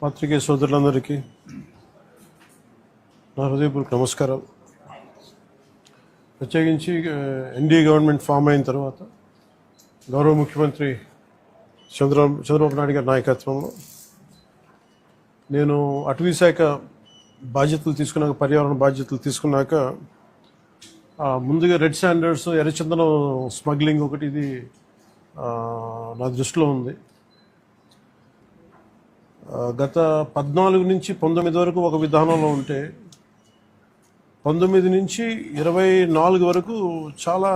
పాత్రికేయ సోదరులందరికీ నా హృదయపూర్వక నమస్కారాలు. ప్రత్యేకించి ఎన్డీఏ గవర్నమెంట్ ఫామ్ అయిన తర్వాత గౌరవ ముఖ్యమంత్రి చంద్రబాబు నాయుడు గారి నాయకత్వంలో నేను అటవీ శాఖ బాధ్యతలు తీసుకున్నాక, పర్యావరణ బాధ్యతలు తీసుకున్నాక ముందుగా రెడ్ శాండర్స్, ఎర్రచందనం స్మగ్లింగ్ ఒకటి ఇది నా దృష్టిలో ఉంది. గత 14 నుంచి 19 వరకు ఒక విధానంలో ఉంటే 19 నుంచి 24 వరకు చాలా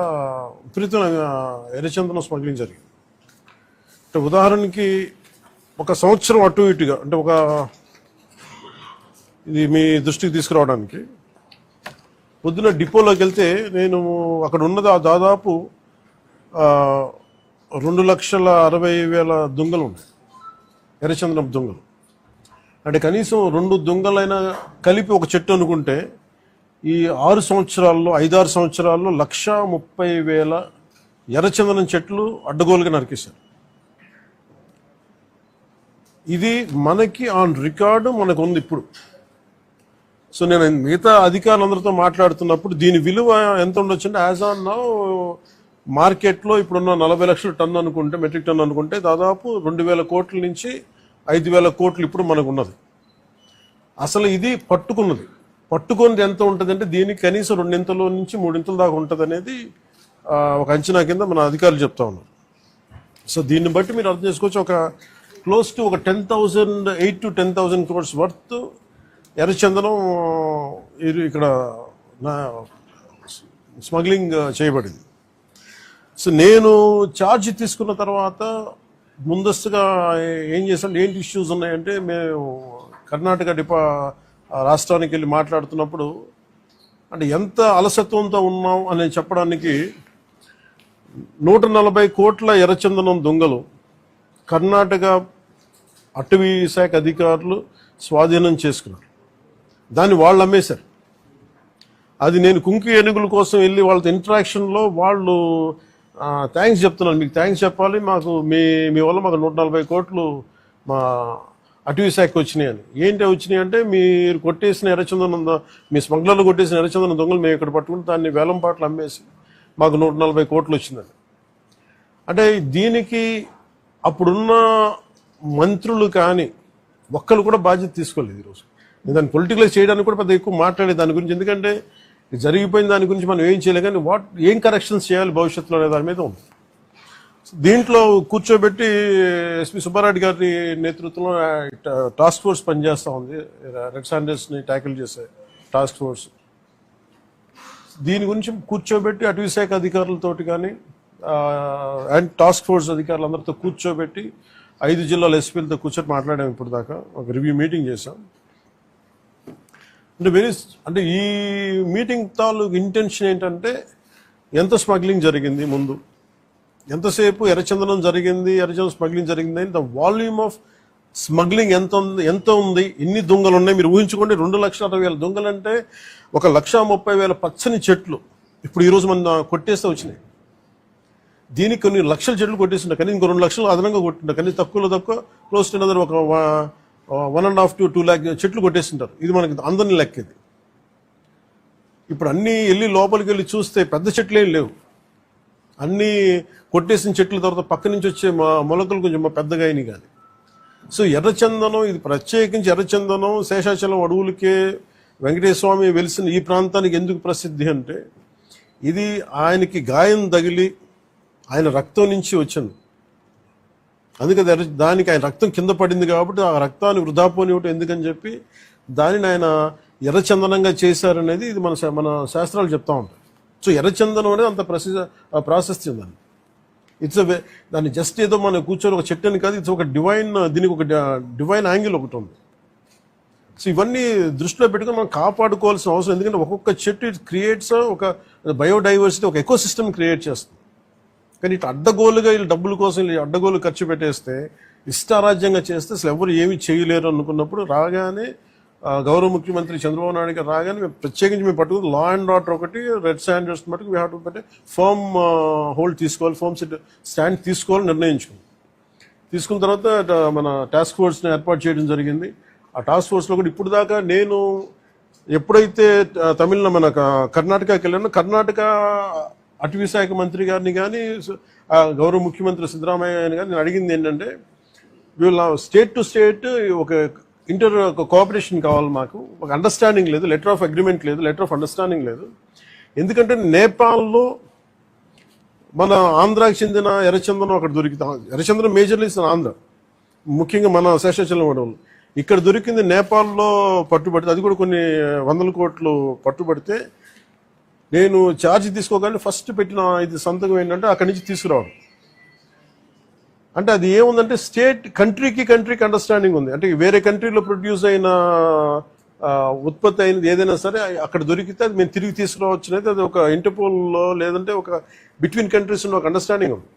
విపరీతమైన ఎర్రచందనం స్మగ్లింగ్ జరిగింది. అంటే ఉదాహరణకి ఒక సంవత్సరం అటు ఇటుగా, అంటే ఇది మీ దృష్టికి తీసుకురావడానికి, పొద్దున డిపోలోకి వెళ్తే నేను అక్కడ ఉన్నది దాదాపు 2,60,000 దొంగలు ఉన్నాయి, ఎర్రచందనం దొంగలు. అంటే కనీసం 2 దొంగలైనా కలిపి ఒక చెట్టు అనుకుంటే ఈ 5-6 సంవత్సరాల్లో 1,30,000 ఎర్రచందనం చెట్లు అడ్డగోలుగా నరికేశారు. ఇది మనకి ఆన్ రికార్డు మనకు ఉంది ఇప్పుడు. సో నేను మిగతా అధికారులందరితో మాట్లాడుతున్నప్పుడు దీని విలువ ఎంత ఉండొచ్చు అంటే, యాజ్ ఆన్ నౌ మార్కెట్లో ఇప్పుడున్న 40 లక్షల టన్ను అనుకుంటే, మెట్రిక్ టన్ను అనుకుంటే దాదాపు 2,000 కోట్ల నుంచి 5,000 కోట్లు ఇప్పుడు మనకు ఉన్నది. అసలు ఇది పట్టుకున్నది ఎంత ఉంటుంది అంటే, దీనికి కనీసం 2 నుంచి 3 దాకా ఉంటుంది అనేది ఒక అంచనా కింద మన అధికారులు చెప్తా ఉన్నారు. సో దీన్ని బట్టి మీరు అర్థం చేసుకోవచ్చు, ఒక క్లోజ్ టు ఒక 8,000 to 10,000 crores వర్త్ ఎర్రచందనం ఇక్కడ స్మగ్లింగ్ చేయబడింది. సో నేను ఛార్జ్ తీసుకున్న తర్వాత ముందస్తుగా ఏం చేశాను, ఏంటి ఇష్యూస్ ఉన్నాయంటే, మేము కర్ణాటక రాష్ట్రానికి వెళ్ళి మాట్లాడుతున్నప్పుడు అంటే ఎంత అలసత్వంతో ఉన్నాం అని చెప్పడానికి 140 కోట్ల ఎర్రచందనం దొంగలు కర్ణాటక అటవీ శాఖ అధికారులు స్వాధీనం చేసుకున్నారు. దాన్ని వాళ్ళు అమ్మేశారు. అది నేను కుంకి ఏనుగుల కోసం వెళ్ళి వాళ్ళతో ఇంటరాక్షన్లో వాళ్ళు థ్యాంక్స్ చెప్తున్నాను, మీకు థ్యాంక్స్ చెప్పాలి, మాకు మీ వల్ల మాకు 140 కోట్లు మా అటవీ శాఖకి వచ్చినాయి అని. ఏంటి వచ్చినాయి అంటే, మీరు కొట్టేసిన ఎర్రచందనం, మీ స్మగ్లర్లు కొట్టేసిన ఎర్రచందనం దొంగలు మేము ఇక్కడ పట్టుకుని దాన్ని వేలం పాటలు అమ్మేసి మాకు 140 కోట్లు వచ్చిందని. అంటే దీనికి అప్పుడున్న మంత్రులు కానీ ఒక్కరు కూడా బాధ్యత తీసుకోలేదు. ఈరోజు నేను దాన్ని పొలిటికలైజ్ చేయడానికి కూడా పెద్ద ఎక్కువ మాట్లాడే దాని గురించి, ఎందుకంటే జరిగిపోయిన దాని గురించి మనం ఏం చేయలేం, కానీ ఏం కరెక్షన్స్ చేయాలి భవిష్యత్తులో అనే దాని మీద ఉంది. దీంట్లో కూర్చోబెట్టి ఎస్పీ సుబ్బారెడ్డి గారి నేతృత్వంలో టాస్క్ ఫోర్స్ పనిచేస్తూ ఉంది, రెడ్ శాండర్స్ని ట్యాకిల్ చేసే టాస్క్ ఫోర్స్. దీని గురించి కూర్చోబెట్టి అటవీ శాఖ అధికారులతోటి కానీ అండ్ టాస్క్ ఫోర్స్ అధికారులందరితో కూర్చోబెట్టి 5 జిల్లాల ఎస్పీలతో కూర్చొని మాట్లాడాము. ఇప్పుడు దాకా ఒక రివ్యూ మీటింగ్ చేశాం. అంటే ఈ మీటింగ్ తాలూకు ఇంటెన్షన్ ఏంటంటే, ఎంత స్మగ్లింగ్ జరిగింది, ముందు ఎంతసేపు ఎర్రచందనం స్మగ్లింగ్ జరిగింది అని, ద వాల్యూమ్ ఆఫ్ స్మగ్లింగ్ ఎంత ఉంది, ఎన్ని దొంగలు ఉన్నాయి మీరు ఊహించుకోండి. 2,60,000 దొంగలు అంటే 1,30,000 పచ్చని చెట్లు ఇప్పుడు ఈరోజు మన కొట్టేస్తే వచ్చినాయి. దీనికి కొన్ని లక్షల చెట్లు కొట్టేస్తుంటారు, కానీ ఇంకో 2 లక్షలు అదనంగా కొట్టింటారు, కానీ తక్కువ క్లోజ్ టు అనదర్ ఒక 1.5 to 2 lakh చెట్లు కొట్టేస్తుంటారు. ఇది మనకి అందరినీ లెక్కేది. ఇప్పుడు అన్నీ వెళ్ళి లోపలికి వెళ్ళి చూస్తే పెద్ద చెట్లు ఏం లేవు, అన్నీ కొట్టేసిన చెట్ల తర్వాత పక్క నుంచి వచ్చే మొలకలు కొంచెం పెద్దగా అయినాయి. కానీ సో ఎర్రచందనం, ఇది ప్రత్యేకించి ఎర్రచందనం శేషాచలం అడవులకే వెంకటేశ్వర స్వామి వెలిసిన ఈ ప్రాంతానికి ఎందుకు ప్రసిద్ధి అంటే, ఇది ఆయనకి గాయం తగిలి ఆయన రక్తం నుంచి వచ్చింది. అందుకని దానికి ఆయన రక్తం కింద పడింది కాబట్టి ఆ రక్తాన్ని వృధా పోనివ్వటం ఎందుకని చెప్పి దానిని ఆయన ఎర్రచందనంగా చేశారనేది ఇది మన శాస్త్రాలు చెప్తా ఉంటాయి. సో ఎర్రచందనం అనేది అంత ప్రాశస్త్యం దాన్ని. దాన్ని జస్ట్ ఏదో మనం కూర్చొని ఒక చెట్టు అని కాదు, ఇట్స్ ఒక దీనికి ఒక డివైన్ యాంగిల్ ఒకటి ఉంది. సో ఇవన్నీ దృష్టిలో పెట్టుకుని మనం కాపాడుకోవాల్సిన అవసరం, ఎందుకంటే ఒక్కొక్క చెట్టు ఇట్ క్రియేట్స్ ఒక బయోడైవర్సిటీ, ఒక ఎకో సిస్టమ్ క్రియేట్ చేస్తుంది. కానీ ఇటు అడ్డగోలుగా వీళ్ళు డబ్బుల కోసం అడ్డగోలు ఖర్చు పెట్టేస్తే, ఇష్టారాజ్యంగా చేస్తే అసలు ఎవరు ఏమీ చేయలేరు అనుకున్నప్పుడు రాగానే గౌరవ ముఖ్యమంత్రి చంద్రబాబు నాయుడు గారు రాగానే మేము ప్రత్యేకించి మేము పట్టుకుని లా అండ్ ఆర్డర్ ఒకటి, రెడ్ శాండర్స్ మటుకు వీ హ్యావ్ టు పెట్టి ఫర్మ్ హోల్డ్ తీసుకోవాలి, ఫర్మ్ స్టాండ్ తీసుకోవాలని నిర్ణయించుకుంది. తీసుకున్న తర్వాత మన టాస్క్ ఫోర్స్ని ఏర్పాటు చేయడం జరిగింది. ఆ టాస్క్ ఫోర్స్లో కూడా ఇప్పుడు దాకా నేను ఎప్పుడైతే మన కర్ణాటకకి వెళ్ళానో, కర్ణాటక అటవీ శాఖ మంత్రి గారిని కానీ గౌరవ ముఖ్యమంత్రి సిద్ధరామయ్య గారిని నేను అడిగింది ఏంటంటే, వీళ్ళ స్టేట్ టు స్టేట్ ఒక కోఆపరేషన్ కావాలి, మాకు ఒక అండర్స్టాండింగ్ లేదు, లెటర్ ఆఫ్ అగ్రిమెంట్ లేదు, లెటర్ ఆఫ్ అండర్స్టాండింగ్ లేదు. ఎందుకంటే నేపాల్లో మన ఆంధ్రాకి చెందిన ఎర్రచందనం అక్కడ దొరికితే, ఎర్రచందనం మేజర్లీ ఆంధ్ర, ముఖ్యంగా మన శేషాచలం అడవులు, ఇక్కడ దొరికింది నేపాల్లో పట్టుబడితే, అది కూడా కొన్ని 100 కోట్లు పట్టుబడితే, నేను ఛార్జ్ తీసుకోగానే ఫస్ట్ పెట్టిన ఇది సంతకం ఏంటంటే అక్కడి నుంచి తీసుకురావడం. అంటే అది ఏముందంటే కంట్రీకి అండర్స్టాండింగ్ ఉంది. అంటే వేరే కంట్రీలో ప్రొడ్యూస్ అయిన ఉత్పత్తి అయినది ఏదైనా సరే అక్కడ దొరికితే అది మేము తిరిగి తీసుకురావచ్చు అనేది, అది ఒక ఇంటర్పోల్లో లేదంటే ఒక బిట్వీన్ కంట్రీస్ ఉన్న ఒక అండర్స్టాండింగ్ ఉంది.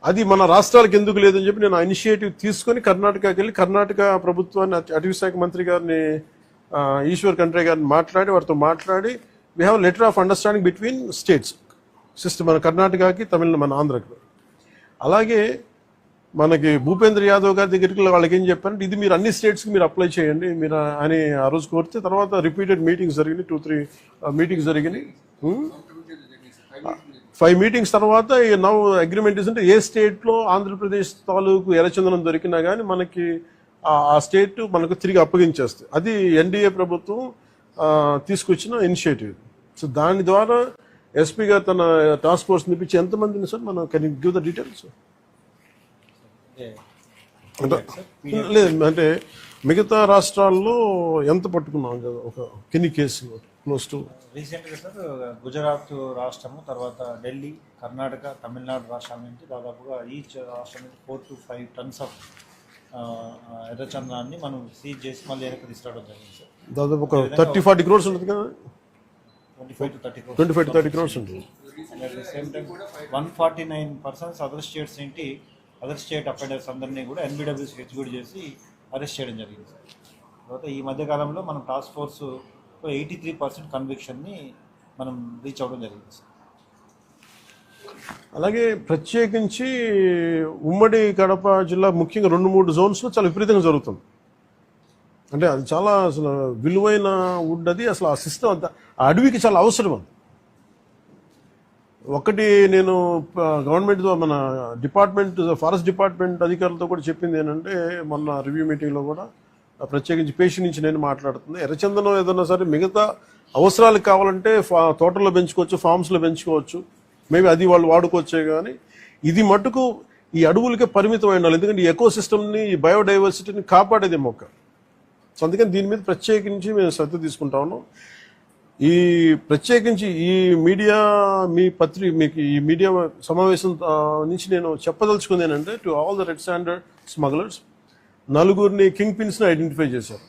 అది మన రాష్ట్రాలకు ఎందుకు లేదని చెప్పి నేను ఆ ఇనిషియేటివ్ తీసుకొని కర్ణాటకకి వెళ్ళి కర్ణాటక ప్రభుత్వాన్ని, అటవీ శాఖ మంత్రి గారిని ఈశ్వర్ ఖండ్రే గారిని వారితో మాట్లాడి we have letter of understanding between states system, మన కర్ణాటకకి మన ఆంధ్రకి. అలాగే మనకి భూపేంద్ర యాదవ్ గారి దగ్గరికి వాళ్ళకి ఏం చెప్పారంటే, ఇది మీరు అన్ని స్టేట్స్కి మీరు అప్లై చేయండి మీరు అని ఆ రోజు కోరితే, తర్వాత రిపీటెడ్ మీటింగ్స్ జరిగినాయి, 2-3 మీటింగ్స్ జరిగినాయి. 5 మీటింగ్స్ తర్వాత నౌ అగ్రిమెంట్ అంటే ఏ స్టేట్లో ఆంధ్రప్రదేశ్ తాలూకు ఎర్రచందనం దొరికినా కానీ మనకి ఆ స్టేట్ మనకు తిరిగి అప్పగించేస్తుంది. అది ఎన్డీఏ ప్రభుత్వం తీసుకొచ్చిన ఇనిషియేటివ్. సో దాని ద్వారా ఎస్పీ గారు తన టాస్క్ ఫోర్స్ నిపించి ఎంతమందిని సార్ మనం కెన్ గివ్ ద డీటెయిల్స్? లేదు అంటే మిగతా రాష్ట్రాల్లో ఎంత పట్టుకున్నాం కదా, ఒక కిన్ని కేసులు క్లోజ్ టు రీసెంట్గా సార్ గుజరాత్ రాష్ట్రము, తర్వాత ఢిల్లీ, కర్ణాటక, తమిళనాడు రాష్ట్రాల నుంచి దాదాపుగా ఈచ్ రాష్ట్రం నుంచి 4 to 5 tons ఆఫ్ ఎర్రచందనాన్ని మనం సీజ్ చేసి మళ్ళీ వెనక్కి తీసుకురావడం జరిగింది సార్. దాదాపు ఒక 30-40 crores ఉంటుంది కదా, 25 to 30 crores. 25 to 30 crores ఉంటుంది. At the same time 149 persons other states ఏంటి, అదర్ స్టేట్ అఫెండర్స్ అందరినీ కూడా NBWC ఎగ్జిక్యూట్ చేసి అరెస్ట్ చేయడం జరిగింది సార్. తర్వాత ఈ మధ్యకాలంలో మనం టాస్క్ ఫోర్స్ 83% కన్విక్షన్ని మనం రీచ్ అవ్వడం జరిగింది సార్. అలాగే ప్రత్యేకించి ఉమ్మడి కడప జిల్లా ముఖ్యంగా 2-3 జోన్స్లో చాలా విపరీతంగా జరుగుతుంది. అంటే అది చాలా అసలు విలువైన వుడ్, అది అసలు ఆ సిస్టమ్ అంతా ఆ అడవికి చాలా అవసరం. అది ఒకటి నేను గవర్నమెంట్తో మన డిపార్ట్మెంట్ ఫారెస్ట్ డిపార్ట్మెంట్ అధికారులతో కూడా చెప్పింది ఏంటంటే, మొన్న రివ్యూ మీటింగ్లో కూడా ప్రత్యేకించి పేషెంట్ నుంచి నేను మాట్లాడుతుంది, ఎర్రచందనం ఏదన్నా సరే మిగతా అవసరాలకు కావాలంటే తోటల్లో పెంచుకోవచ్చు, ఫార్మ్స్లో పెంచుకోవచ్చు, మేబీ అది వాళ్ళు వాడుకోవచ్చే. కానీ ఇది మటుకు ఈ అడవులకే పరిమితం అయిన వాళ్ళు, ఎందుకంటే ఈ ఎకో సిస్టమ్ని, ఈ బయోడైవర్సిటీని కాపాడేది మొక్క. సో అందుకని దీని మీద ప్రత్యేకించి మేము శ్రద్ధ తీసుకుంటా ఉన్నాం. ఈ ప్రత్యేకించి ఈ మీడియా మీకు ఈ మీడియా సమావేశం నుంచి నేను చెప్పదలుచుకుంది ఏంటంటే, to all the red sander smugglers, 4 king పిన్స్ని ఐడెంటిఫై చేశారు.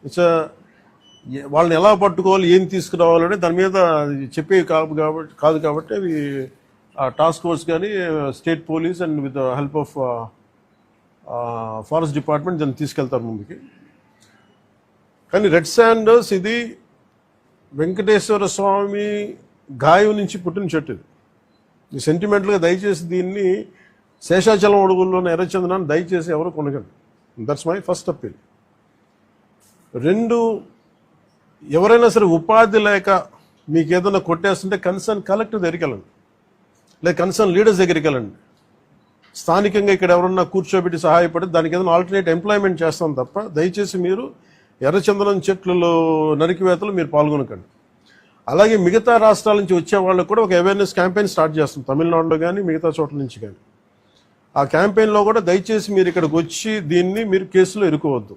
ఇట్స్ వాళ్ళని ఎలా పట్టుకోవాలి, ఏం తీసుకురావాలని దాని మీద చెప్పే కాదు కాబట్టి అవి టాస్క్ ఫోర్స్ కానీ state police and with help of forest department దాన్ని తీసుకెళ్తారు ముందుకి. కానీ రెడ్ శాండర్స్ ఇది వెంకటేశ్వర స్వామి గాయం నుంచి పుట్టిన చెట్టు. ఇది సెంటిమెంటల్గా దయచేసి దీన్ని శేషాచలం అడుగుల్లోని ఎర్రచందనాన్ని దయచేసి ఎవరు కొనగండి. That's my first appeal. 2, ఎవరైనా సరే ఉపాధి లేక మీకు ఏదైనా కొట్టేస్తుంటే కన్సర్న్ కలెక్టర్ దగ్గరికి వెళ్ళండి, లేదా కన్సర్న్ లీడర్స్ దగ్గరికి వెళ్ళండి. స్థానికంగా ఇక్కడ ఎవరన్నా కూర్చోబెట్టి సహాయపడి దానికి ఏదైనా ఆల్టర్నేట్ ఎంప్లాయ్మెంట్ చేస్తాం తప్ప దయచేసి మీరు ఎర్రచందనం చెట్లలో నరికివేతలు మీరు పాల్గొనకండి. అలాగే మిగతా రాష్ట్రాల నుంచి వచ్చే వాళ్ళకు కూడా ఒక అవేర్నెస్ క్యాంపెయిన్ స్టార్ట్ చేస్తాం, తమిళనాడులో కానీ మిగతా చోట్ల నుంచి కానీ. ఆ క్యాంపెయిన్లో కూడా దయచేసి మీరు ఇక్కడికి వచ్చి దీన్ని మీరు కేసులో ఇరుకోవద్దు,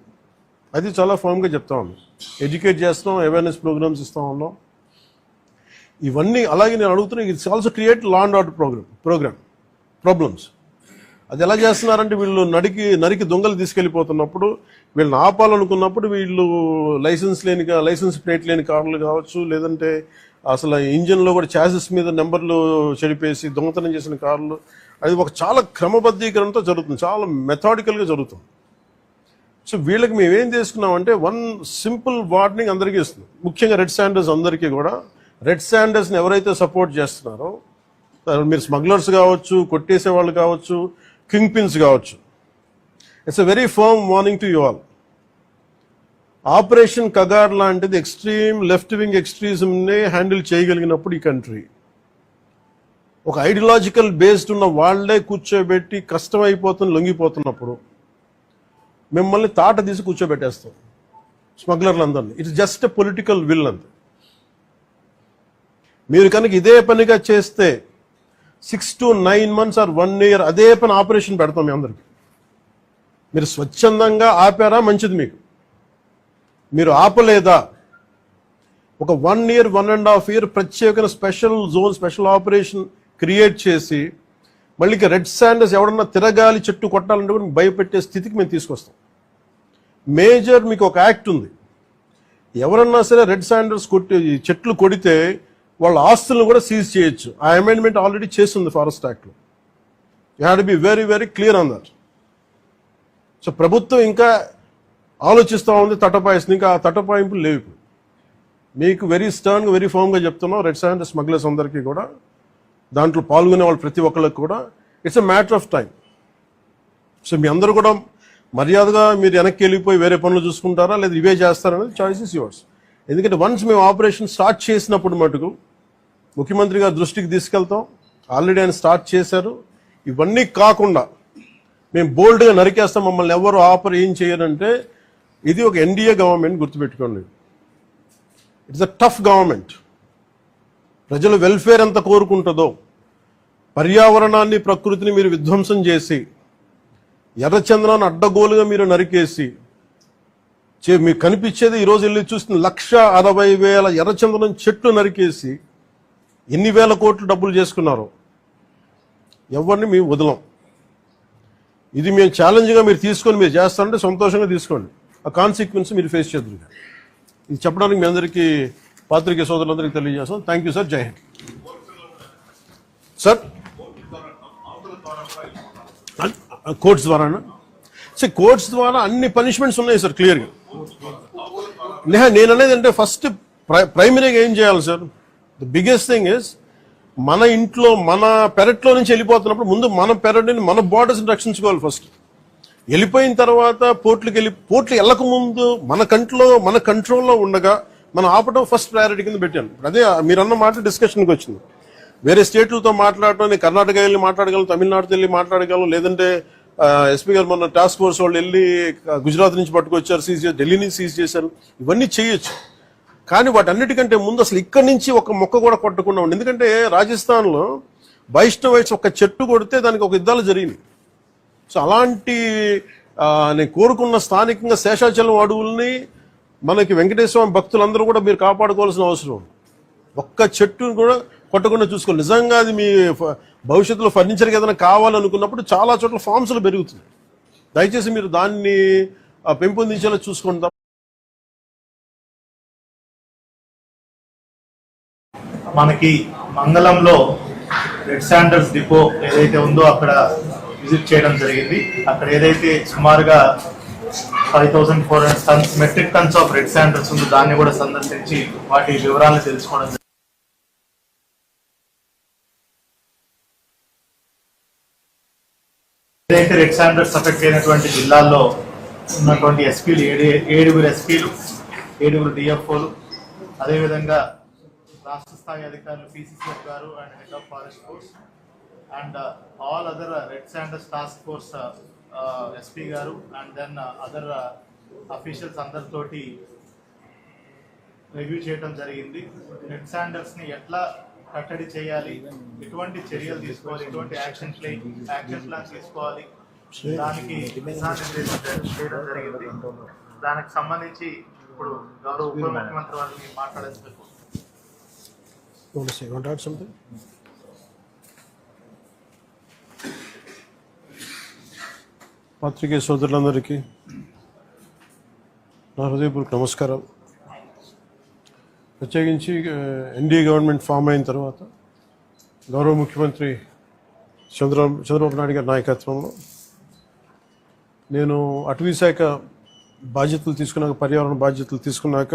అది చాలా ఫర్మ్గా చెప్తా ఉన్నాం. ఎడ్యుకేట్ చేస్తాం, అవేర్నెస్ ప్రోగ్రామ్స్ ఇస్తూ ఉన్నాం, ఇవన్నీ. అలాగే నేను అడుగుతున్నా, it's also create law and order problems. అది ఎలా చేస్తున్నారంటే, వీళ్ళు నరికి దొంగలు తీసుకెళ్ళిపోతున్నప్పుడు వీళ్ళని ఆపాలనుకున్నప్పుడు వీళ్ళు లైసెన్స్ ప్లేట్ లేని కార్లు కావచ్చు, లేదంటే అసలు ఇంజిన్లో కూడా చాసెస్ మీద నెంబర్లు చెడిపేసి దొంగతనం చేసిన కార్లు, అది ఒక చాలా క్రమబద్ధీకరణతో జరుగుతుంది, చాలా మెథాడికల్గా జరుగుతుంది. సో వీళ్ళకి మేమేం చేసుకున్నామంటే, 1 సింపుల్ వార్నింగ్ అందరికీ ఇస్తుంది, ముఖ్యంగా రెడ్ శాండర్స్ అందరికీ కూడా. రెడ్ శాండర్స్ని ఎవరైతే సపోర్ట్ చేస్తున్నారో, మీరు స్మగ్లర్స్ కావచ్చు, కొట్టేసే వాళ్ళు కావచ్చు, కింగ్ పిన్స్ కావచ్చు. It's a very firm warning to you all. Operation Kagar లాంటిది ఎక్స్ట్రీమ్ లెఫ్ట్ వింగ్ ఎక్స్ట్రీజంని హ్యాండిల్ చేయగలిగినప్పుడు ఈ కంట్రీ, ఒక ఐడియాలజికల్ బేస్డ్ ఉన్న వాళ్లే కూర్చోబెట్టి కష్టమైపోతుంది లొంగిపోతున్నప్పుడు మిమ్మల్ని తాట తీసి కూర్చోబెట్టేస్తాం స్మగ్లర్లందరినీ. It's just a political will అంతే. మీరు కనుక ఇదే పనిగా చేస్తే 6 to 9 months ఆర్ 1 year అదే పని ఆపరేషన్ పెడతాం మీ అందరికి. మీరు స్వచ్ఛందంగా ఆపారా మంచిది, మీకు మీరు ఆపలేదా ఒక 1 year 1.5 year ప్రత్యేకమైన special zone special operation create చేసి మళ్ళీ రెడ్ శాండర్స్ ఎవడన్నా తిరగాలి చెట్టు కొట్టాలంటే కూడా భయపెట్టే స్థితికి మేము తీసుకొస్తాం. మేజర్ మీకు ఒక యాక్ట్ ఉంది, ఎవరన్నా సరే రెడ్ శాండర్స్ చెట్లు కొడితే వాళ్ళ ఆస్తులను కూడా సీజ్ చేయొచ్చు. ఆ అమెండ్మెంట్ ఆల్రెడీ చేస్తుంది ఫారెస్ట్ యాక్ట్లో. You have to be very very clear on that. So ప్రభుత్వం ఇంకా ఆలోచిస్తూ ఉంది తటపాయిస్తుంది, ఇంకా ఆ తటపాయింపులు లేవు. ఇప్పుడు మీకు వెరీ స్టర్న్గా వెరీ ఫర్మ్గా చెప్తున్నాం, రెడ్ శాండర్ స్మగ్లర్స్ అందరికీ కూడా, దాంట్లో పాల్గొనే వాళ్ళు ప్రతి ఒక్కరికి కూడా it's a matter of time. So మీ అందరూ కూడా మర్యాదగా మీరు వెనక్కి వెళ్ళిపోయి వేరే పనులు చూసుకుంటారా లేదా ఇవే చేస్తారనేది చాయిస్ ఇస్ యువర్స్. ఎందుకంటే వన్స్ మేము ఆపరేషన్ స్టార్ట్ చేసినప్పుడు మటుకు ముఖ్యమంత్రి గారి దృష్టికి తీసుకెళ్తాం. ఆల్రెడీ ఆయన స్టార్ట్ చేశారు. ఇవన్నీ కాకుండా మేము బోల్డ్గా నరికేస్తాం, మమ్మల్ని ఎవరు ఏం చేయరంటే ఇది ఒక ఎన్డీఏ గవర్నమెంట్, గుర్తుపెట్టుకోండి. It's a tough government. ప్రజల వెల్ఫేర్ ఎంత కోరుకుంటుందో, పర్యావరణాన్ని ప్రకృతిని మీరు విధ్వంసం చేసి ఎర్రచంద్రాన్ని అడ్డగోలుగా మీరు నరికేసి మీకు కనిపించేది ఈరోజు వెళ్ళి చూస్తున్న 1,60,000 ఎర్రచంద్రం చెట్లు నరికేసి ఎన్ని వేల కోట్లు డబ్బులు చేసుకున్నారో. ఎవరిని మేము వదలం. ఇది మేము ఛాలెంజ్గా మీరు తీసుకొని మీరు చేస్తారంటే సంతోషంగా తీసుకోండి. ఆ కాన్సిక్వెన్స్ మీరు ఫేస్ చేద్దరు. ఇది చెప్పడానికి మీ అందరికీ పాత్రికేయ సోదరులందరికీ తెలియజేస్తాం. Thank you sir. Jai Hind sir. Courts ద్వారానా సార్? కోర్ట్స్ ద్వారా అన్ని పనిష్మెంట్స్ ఉన్నాయి సార్ క్లియర్గా. నేను అనేది అంటే ఫస్ట్ ప్రైమరీగా ఏం చేయాలి sir? The biggest thing is మన ఇంట్లో మన పెరట్లో నుంచి వెళ్ళిపోతున్నప్పుడు ముందు మన పెరట్ని మన బార్డర్స్ని రక్షించుకోవాలి ఫస్ట్. వెళ్ళిపోయిన తర్వాత పోర్ట్లు వెళ్ళక ముందు మన కంట్రోల్లో ఉండగా మనం ఆపడం ఫస్ట్ ప్రయారిటీ కింద పెట్టాను. అదే మీరు అన్న మాట డిస్కషన్కి వచ్చింది. వేరే స్టేట్లతో మాట్లాడటం, నేను కర్ణాటక వెళ్ళి మాట్లాడగలను, తమిళనాడుతో వెళ్ళి మాట్లాడగలను, లేదంటే ఎస్పీ గారు మొన్న టాస్క్ ఫోర్స్ వాళ్ళు వెళ్ళి గుజరాత్ నుంచి పట్టుకొచ్చారు, సీజ్ చేశారు, ఢిల్లీ నుంచి సీజ్ చేశారు. ఇవన్నీ చేయొచ్చు. కానీ వాటన్నిటికంటే ముందు అసలు ఇక్కడి నుంచి ఒక మొక్క కూడా కొట్టకుండా ఉండి. ఎందుకంటే రాజస్థాన్లో వైష్ణవైట్స్ ఒక చెట్టు కొడితే దానికి ఒక యుద్ధాలు జరిగినాయి. సో అలాంటి నేను కోరుకున్న స్థానికంగా శేషాచలం అడవుల్ని మనకి వెంకటేశ్వర భక్తులందరూ కూడా మీరు కాపాడుకోవాల్సిన అవసరం. ఒక్క చెట్టును కూడా కొట్టకుండా చూసుకోవాలి. నిజంగా అది మీ భవిష్యత్తులో ఫర్నిచర్కి ఏదైనా కావాలనుకున్నప్పుడు చాలా చోట్ల ఫామ్స్లు పెరుగుతుంది. దయచేసి మీరు దాన్ని పెంపొందించేలా చూసుకుంటాం. మనకి మంగళంలో రెడ్ శాండర్స్ డిపో ఏదైతే ఉందో అక్కడ విజిట్ చేయడం జరిగింది. అక్కడ ఏదైతే సుమారుగా 5,400 metric tons of red Sanders ఉందో దాన్ని కూడా సందర్శించి వాటి వివరాలను తెలుసుకోవడం జరిగింది. ఏదైతే రెడ్ శాండర్స్ ఎఫెక్ట్ అయినటువంటి జిల్లాల్లో ఉన్నటువంటి ఎస్పీలు 7 ఎస్పీలు, 7 డిఎఫ్ఓలు, అదేవిధంగా రాష్ట్ర స్థాయి అధికారులు పీసీసీఎఫ్ గారు and head of forest force and all other red Sanders task force SP గారు అండ్ దెన్ అదర్ అఫీషియల్స్ అందరితోటి రివ్యూ చేయడం జరిగింది. రెడ్ శాండర్స్ ని ఎట్లా కట్టడి చేయాలి, ఎటువంటి చర్యలు తీసుకోవాలి, ఎటువంటి యాక్షన్ ప్లాన్ తీసుకోవాలి, దానికి చేయడం జరిగింది. దానికి సంబంధించి ఇప్పుడు గౌరవ ఉప ముఖ్యమంత్రి వారిని మాట్లాడేందుకు పాత్రికేయ సోదరులందరికీ నా హృదయపూర్వక నమస్కారం. ప్రత్యేకించి ఎన్డీఏ గవర్నమెంట్ ఫామ్ అయిన తర్వాత గౌరవ ముఖ్యమంత్రి చంద్రబాబు నాయుడు గారి నాయకత్వంలో నేను అటవీ శాఖ బాధ్యతలు తీసుకున్నాక, పర్యావరణ బాధ్యతలు తీసుకున్నాక